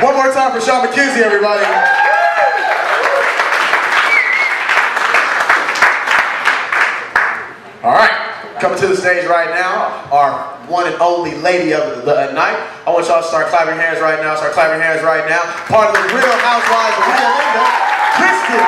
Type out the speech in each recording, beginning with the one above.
One more time for Sean McKenzie, everybody. All right, coming to the stage right now, our one and only lady of the night. I want y'all to start clapping your hands right now. Start clapping your hands right now. Part of the Real Housewives of Real Linda, Kristen.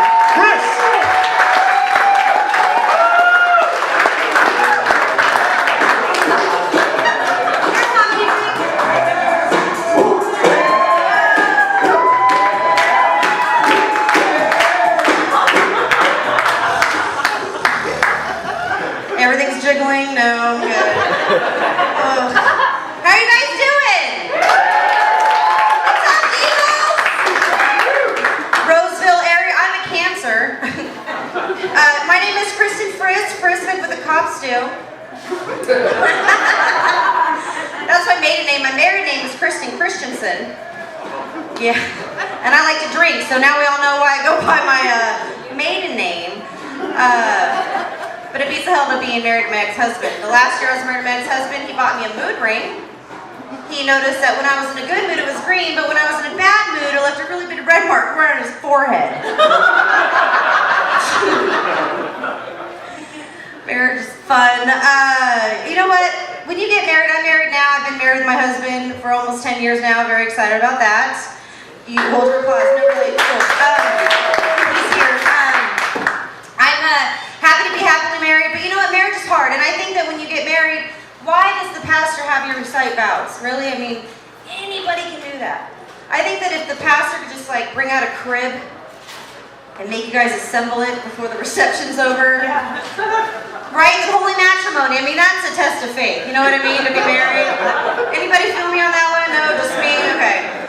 Everything's jiggling? No, I'm good. Oh. How are you guys doing? What's up, Eagles? Roseville area. I'm a Cancer. My name is Kristen Frisk with the cops do. That's my maiden name. My married name is Christensen. Yeah. And I like to drink, so now we all know why I go by my maiden name. But it beats the hell to being married to my ex-husband. The last year I was married to my ex-husband, he bought me a mood ring. He noticed that when I was in a good mood it was green, but when I was in a bad mood it left a really big red mark right on his forehead. Marriage is fun. You know what? When you get married, I'm married now. I've been married with my husband for almost 10 years now. Very excited about that. You hold your applause. No, really. Cool. He's here. I'm happy to be happily married, but you know what? Marriage is hard, and I think that when you get married, why does the pastor have you recite vows? Really? I mean, anybody can do that. I think that if the pastor could just like bring out a crib and make you guys assemble it before the reception's over, right? The holy matrimony. I mean, that's a test of faith. You know what I mean? To be married. Anybody feel me on that one? No, just me. Okay,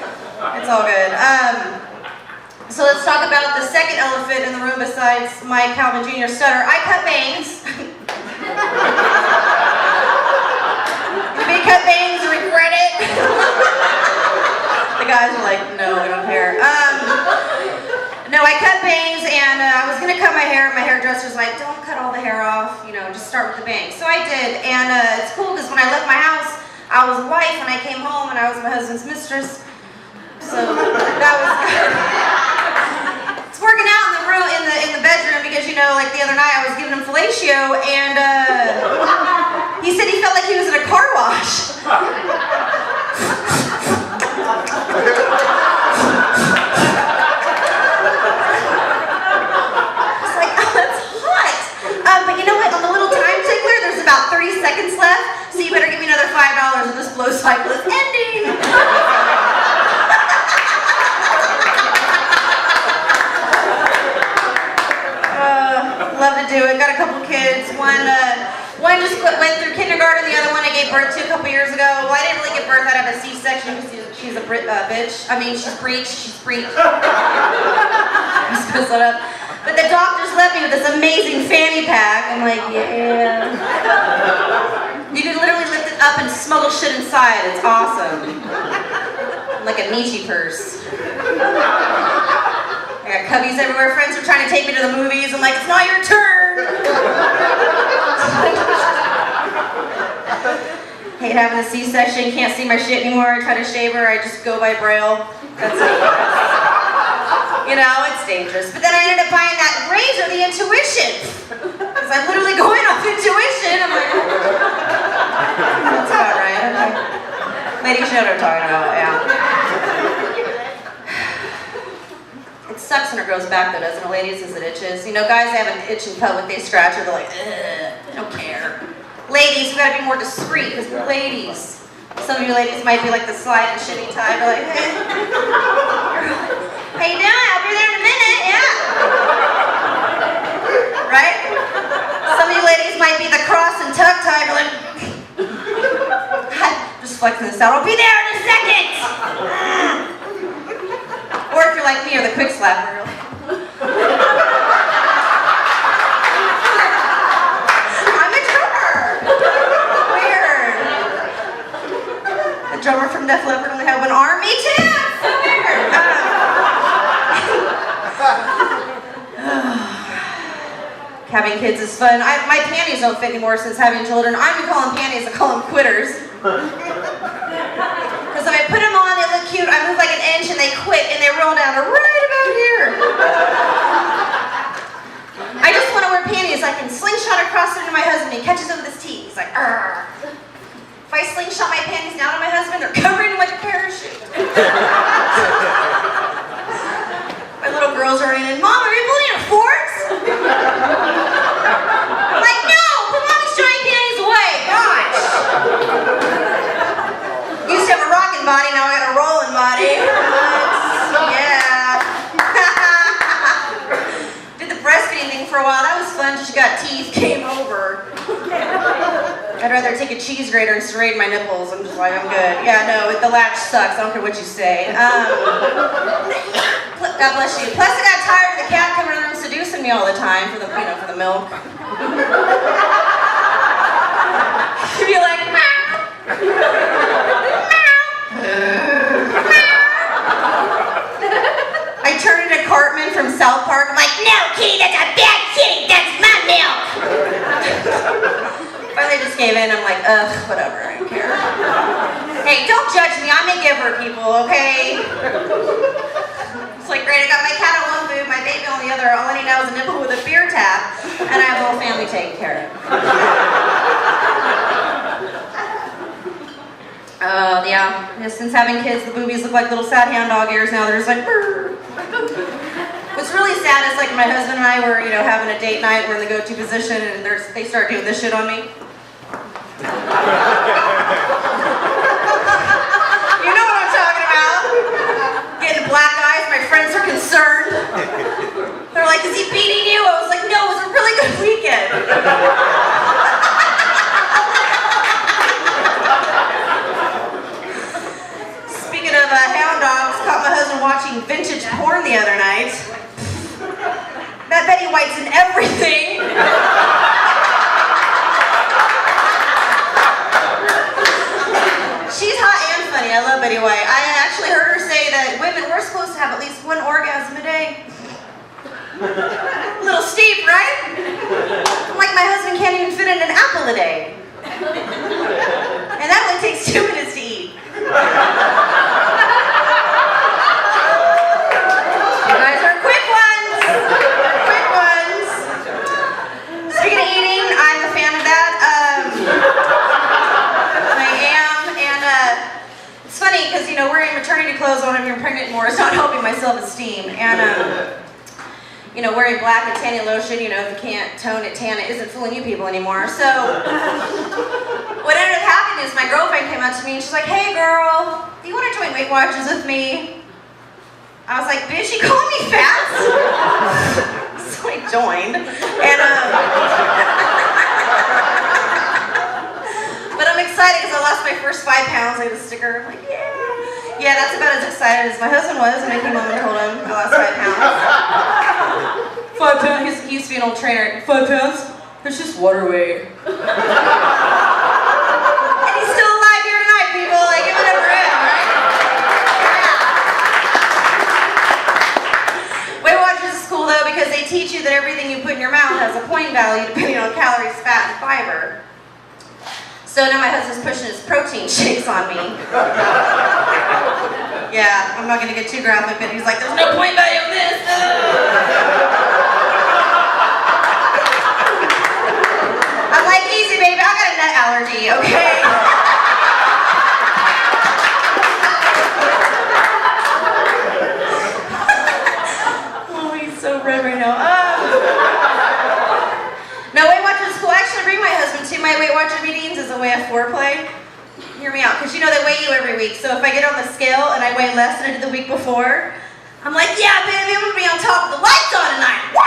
it's all good. So let's talk about the second elephant in the room besides my Calvin Jr. stutter. I cut bangs. Anybody cut bangs and regret it? The guys are like, no, we don't care. No, I cut bangs and I was going to cut my hair. My hairdresser's like, don't cut all the hair off, you know, just start with the bangs. So I did, and it's cool because when I left my house, I was a wife and I came home and I was my husband's mistress. So that was good. It's working out in the room, in the bedroom, because you know, like the other night I was giving him fellatio, and he said he felt like he was in a car wash. It's like, oh, that's hot. But you know what? On the little time tickler, there's about 30 seconds left, so you better give me another $5 or this blow cycle is ending. Love to do it. Got a couple kids. One just went through kindergarten. The other one I gave birth to a couple years ago. Well, I didn't really give birth out of a C-section because she's a bitch. I mean, she's breech. She's breech. I'm supposed to up. But the doctors left me with this amazing fanny pack. I'm like, yeah. You can literally lift it up and smuggle shit inside. It's awesome. Like a Nietzsche purse. I got cubbies everywhere. Friends are trying to take me to the movies. I'm like, it's not your turn. Hate having a C-section. Can't see my shit anymore. I try to shave her. I just go by Braille. That's dangerous. You know, it's dangerous. But then I ended up buying that razor, the Intuition. Because I'm literally going off Intuition. I'm like, that's about right. Okay. Ladies know what I'm talking about, yeah. Sucks when it grows back though, doesn't it, ladies, as it itches? You know, guys have an itch in public, they scratch it, they're like, ugh, I don't care. Ladies, we gotta be more discreet, because we're ladies. Some of you ladies might be like the slide and shitty type, they're like, hey. How you doing? I'll be there in a minute, yeah. Right? Some of you ladies might be the cross and tuck type, like, just flexing this out, I'll be there in a second. Or if you're like me, or the quick slapper. I'm a drummer! Weird. The drummer from Def Leppard only had one arm. Me too! So weird. Having kids is fun. My panties don't fit anymore since having children. I don't call them panties, I call them quitters. Because if I put them on, they look cute. I move like an inch and they roll down to right about here. I just want to wear panties. I can slingshot across into my husband. He catches them with his teeth. He's like, "Arr." If I slingshot my panties down on my husband, they're covering him like a parachute. My little girls are in, Mom, are you building a fort? I'm like, no, put mommy's giant panties away. Gosh. Used to have a rocking body, now I got a rolling body. Yeah. Did the breastfeeding thing for a while. That was fun. Just got teeth. Game over. I'd rather take a cheese grater and serrate my nipples. I'm just like, I'm good. Yeah, no, the latch sucks. I don't care what you say. God bless you. Plus, I got tired of the cat coming in the room seducing me all the time for the, for the milk. You'd be like, meow. I turned into Cartman from South Park. I'm like, no, kitty, that's a bad kitty. That's my milk. Finally just gave in. I'm like, ugh, whatever, I don't care. Hey, don't judge me. I'm a giver, people, okay? It's like, great, I got my cat on one boob, my baby on the other. All I need now is a nipple with a beer tap, and I have the whole family taken care of. Oh, yeah. Since having kids, the boobies look like little sad hound dog ears now. They're just like, brr. What's really sad is like my husband and I were, having a date night. We're in the go-to position, and they start doing this shit on me. You know what I'm talking about. Getting black eyes, my friends are concerned. They're like, is he beating you? I was like, no, it was a really good weekend. Speaking of hound dogs, caught my husband watching vintage porn the other night. That Betty White's in everything. She's hot and funny. I love Betty White. I actually heard her say that women were supposed to have at least one orgasm a day. A little steep, right? Like my husband can't even fit in an apple a day. And that only takes 2 minutes to eat. You guys are quick ones. Quick ones. Speaking of eating, I'm a fan of that. It's funny because, wearing maternity clothes when I'm even pregnant more is not helping my self-esteem. And, wearing black and tanning lotion, if you can't tone it, tan it, isn't fooling you people anymore. So, what ended up happening is my girlfriend came up to me and she's like, hey girl, do you want to join Weight Watchers with me? I was like, bitch, you calling me fat? So I joined. And, but I'm excited because I lost my first 5 pounds. I have a sticker. I'm like, yeah. Yeah, that's about as excited as my husband was when I came home and told him I lost 5 pounds. 5 pounds? He used to be an old trainer. 5 pounds? It's just water weight. And he's still alive here tonight, people. Like, give it up for him, right? Yeah. Weight Watchers is cool, though, because they teach you that everything you put in your mouth has a point value depending on calories, fat, and fiber. So now my husband's pushing his protein shakes on me. Yeah, I'm not gonna get too graphic, but he's like, there's no point value in this. I'm like, easy baby, I got a nut allergy, okay? Oh, he's so red right now. No, Weight Watchers is cool. I actually bring my husband to my Weight Watcher meetings as a way of foreplay. Hear me out, because they weigh you every week. So if I get on the scale and I weigh less than I did the week before, I'm like, yeah, baby, I'm gonna be on top with the lights on tonight. Woo!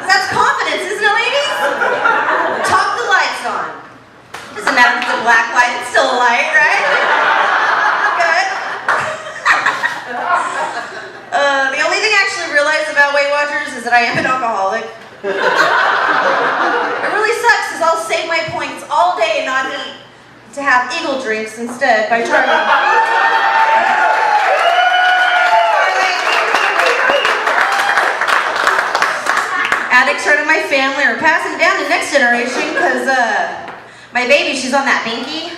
That's confidence, isn't it, ladies? Top the lights on. Doesn't matter if it's a black light, it's still a light, right? Good. The only thing I actually realized about Weight Watchers is that I am an alcoholic. It really sucks because I'll save my points all day and not eat to have Eagle drinks instead by trying. Addicts are in my family are passing down to the next generation because my baby, she's on that binky.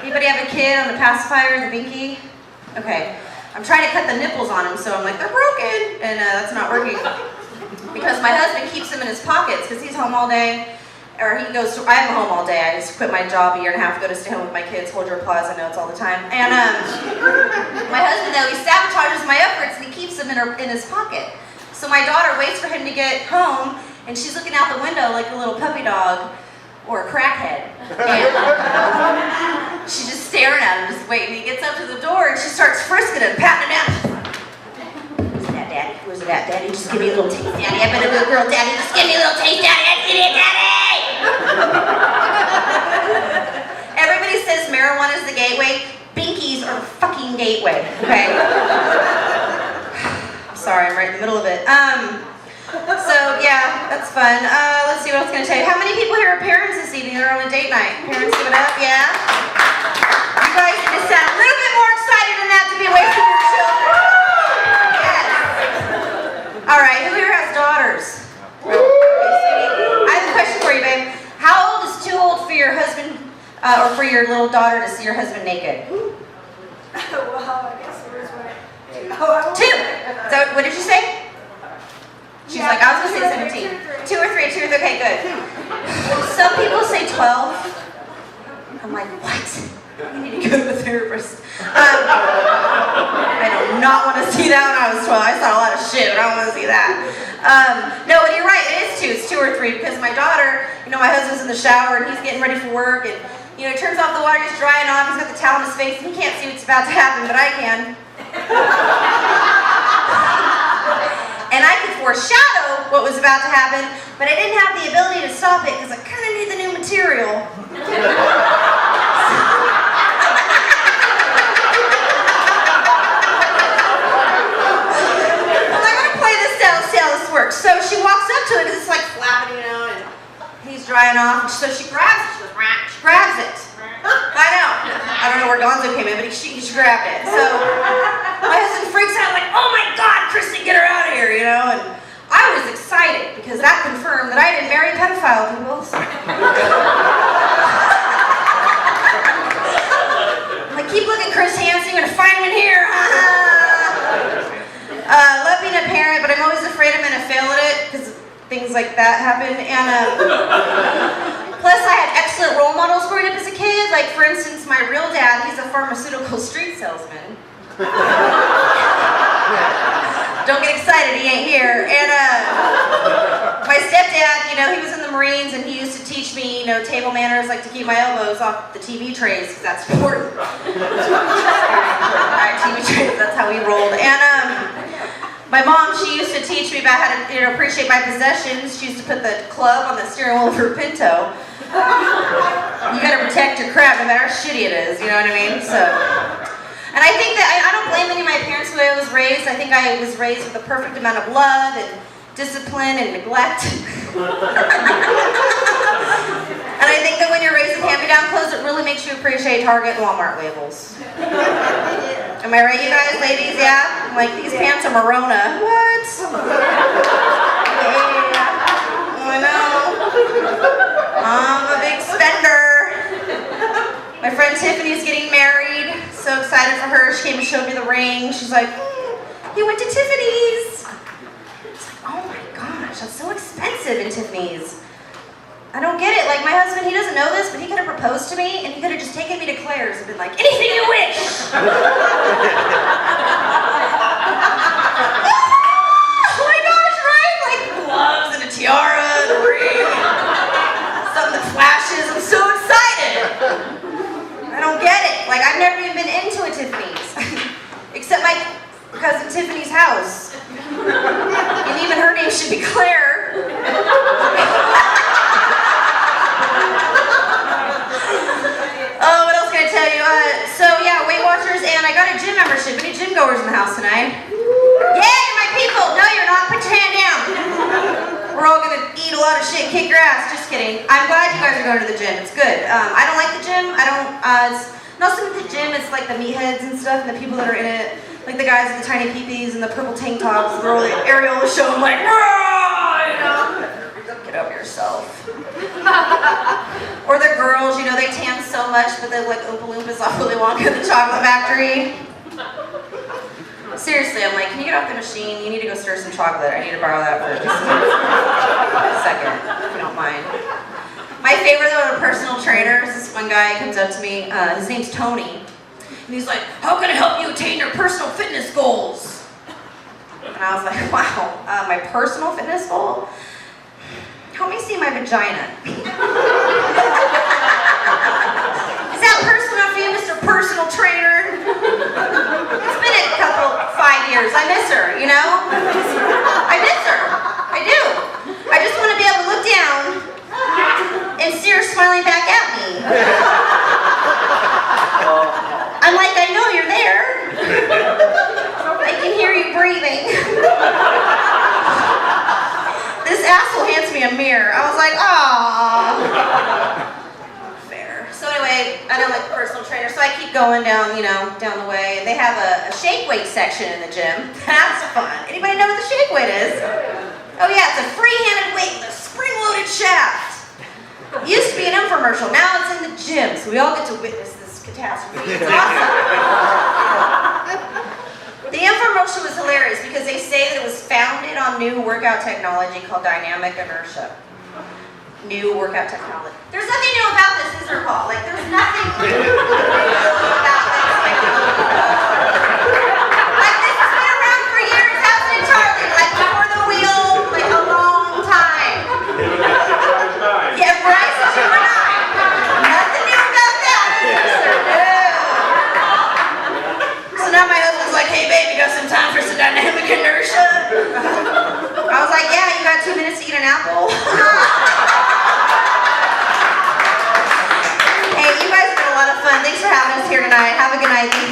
Anybody have a kid on the pacifier, the binky? Okay. I'm trying to cut the nipples on him, so I'm like, they're broken, and that's not working. Because my husband keeps them in his pockets, because he's home all day, or he goes to, I'm home all day, I just quit my job a year and a half ago to stay home with my kids, hold your applause, I know it's all the time. And my husband, though, he sabotages my efforts, and he keeps them in his pocket. So my daughter waits for him to get home, and she's looking out the window like a little puppy dog, or a crackhead. And she's just staring at him, just waiting. He gets up to the door and she starts frisking him, patting him down. Where's it at, Daddy? Where's it at, Daddy? Just give me a little taste, Daddy. I've been a good girl, Daddy. Just give me a little taste, Daddy. I need it, Daddy! Everybody says marijuana is the gateway. Binkies are the fucking gateway, okay? I'm sorry, I'm right in the middle of it. So yeah, that's fun. Let's see what else I'm gonna tell you. How many people here are parents this evening? They're on a date night. Parents, give it up, yeah? You guys need to sound a little bit more excited than that to be away from your children. Yes. All right, who here has daughters? I have a question for you, babe. How old is too old for your husband, or for your little daughter to see your husband naked? Well, I guess it was what? 2. So what did you say? She's like, I was going to say 17. 2 or 3. 2 is okay, good. Some people say 12. I'm like, what? You need to go to the therapist. I do not want to see that when I was 12. I saw a lot of shit, but I don't want to see that. No, but you're right, it is 2. It's 2 or 3 because my daughter, my husband's in the shower and he's getting ready for work and, he turns off the water, he's drying off, he's got the towel in his face and he can't see what's about to happen, but I can. And I could foreshadow what was about to happen, but I didn't have the ability to stop it because I kind of need the new material. I'm like, I'm gonna play this down, see how this works. So she walks up to it, and it's like flapping, and he's drying off. So she grabs it. She goes, rah, she grabs it. I know. I don't know where Gonzo came in, but she grabbed it. So my husband freaks out like, oh my God, Kristen, get her out of here, And I was excited because that confirmed that I didn't marry a pedophile, people. I'm like, keep looking, Chris Hansen, you're gonna find him in here. Love being a parent, but I'm always afraid I'm gonna fail at it because things like that happen. And plus, I had excellent role models growing up as a kid. Like, for instance, my real dad, he's a pharmaceutical street salesman. Don't get excited, he ain't here. And my stepdad, he was in the Marines and he used to teach me, table manners, like to keep my elbows off the TV trays, because that's important. Alright, TV trays, that's how we rolled. And my mom, she used to teach me about how to appreciate my possessions. She used to put the club on the steering wheel of her Pinto. You gotta protect your crap no matter how shitty it is, you know what I mean? So, and I think that I don't blame any of my parents the way I was raised. I think I was raised with a perfect amount of love and discipline and neglect. And I think that when you're raised with hand-me-down clothes, it really makes you appreciate Target and Walmart labels. Am I right, you guys, ladies? Yeah? I'm like, these pants are Marona. What? Yeah. I know. I'm a big spender. My friend Tiffany's getting married. So excited for her. She came and showed me the ring. She's like, you went to Tiffany's. It's like, oh my gosh, that's so expensive in Tiffany's. I don't get it. Like, my husband, he doesn't know this, but he could have proposed to me, and he could have just taken me to Claire's and been like, anything you wish! Oh my gosh, right? Like, gloves and a tiara and a ring. Something that flashes. I'm so excited. I don't get it. Like, I've never even been into a Tiffany's. Except my cousin Tiffany's house. And even her name should be Claire. Oh, what else can I tell you? So yeah, Weight Watchers, and I got a gym membership. Any gym goers in the house tonight? Yeah, you're my people. No, you're not. Put your hand down. We're all gonna eat a lot of shit, kick your ass. Just kidding. I'm glad you guys are going to the gym. It's good. I don't like the gym. It's not so much the gym. It's like the meatheads and stuff, and the people that are in it, like the guys with the tiny peepees and the purple tank tops. They're all the areola show. I'm like, get over yourself. Or the girls, they tan so much, but they like Oompa Loompas off Willy Wonka at the chocolate factory. Seriously, I'm like, can you get off the machine? You need to go stir some chocolate. I need to borrow that for just a second, if you don't mind. My favorite though, personal trainer, is this one guy comes up to me. His name's Tony. And he's like, how can I help you attain your personal fitness goals? And I was like, wow, my personal fitness goal? Help me see my vagina. Is that personal enough for you, Mr. Personal Trainer? It's been a couple, 5 years. I miss her, you know? I miss her. I do. I just want to be able to look down and see her smiling back at me. I'm like, I know you're there. I can hear you breathing. This asshole hands me a mirror. I was like, aww. Fair. So anyway, I don't like the personal trainer, so I keep going down, down the way. And they have a shake weight section in the gym. That's fun. Anybody know what the shake weight is? Oh yeah, it's a free-handed weight with a spring-loaded shaft. It used to be an infomercial. Now it's in the gym, so we all get to witness this catastrophe. It's awesome. The infomercial was hilarious because they say that it was founded on new workout technology called dynamic inertia. New workout technology. There's nothing new about this, is there, Paul? Like, there's nothing new about this. Like, this has been around for years, hasn't it, Charlie? Like, before the wheel, like, a long time. Yeah, Bryce is number 9. Nothing new about that, is there? No. So now my husband's like, hey, babe, you got some time for some dynamic inertia? I was like, yeah, you got 2 minutes to eat an apple. Hey, you guys have been a lot of fun. Thanks for having us here tonight. Have a good night. Thank you.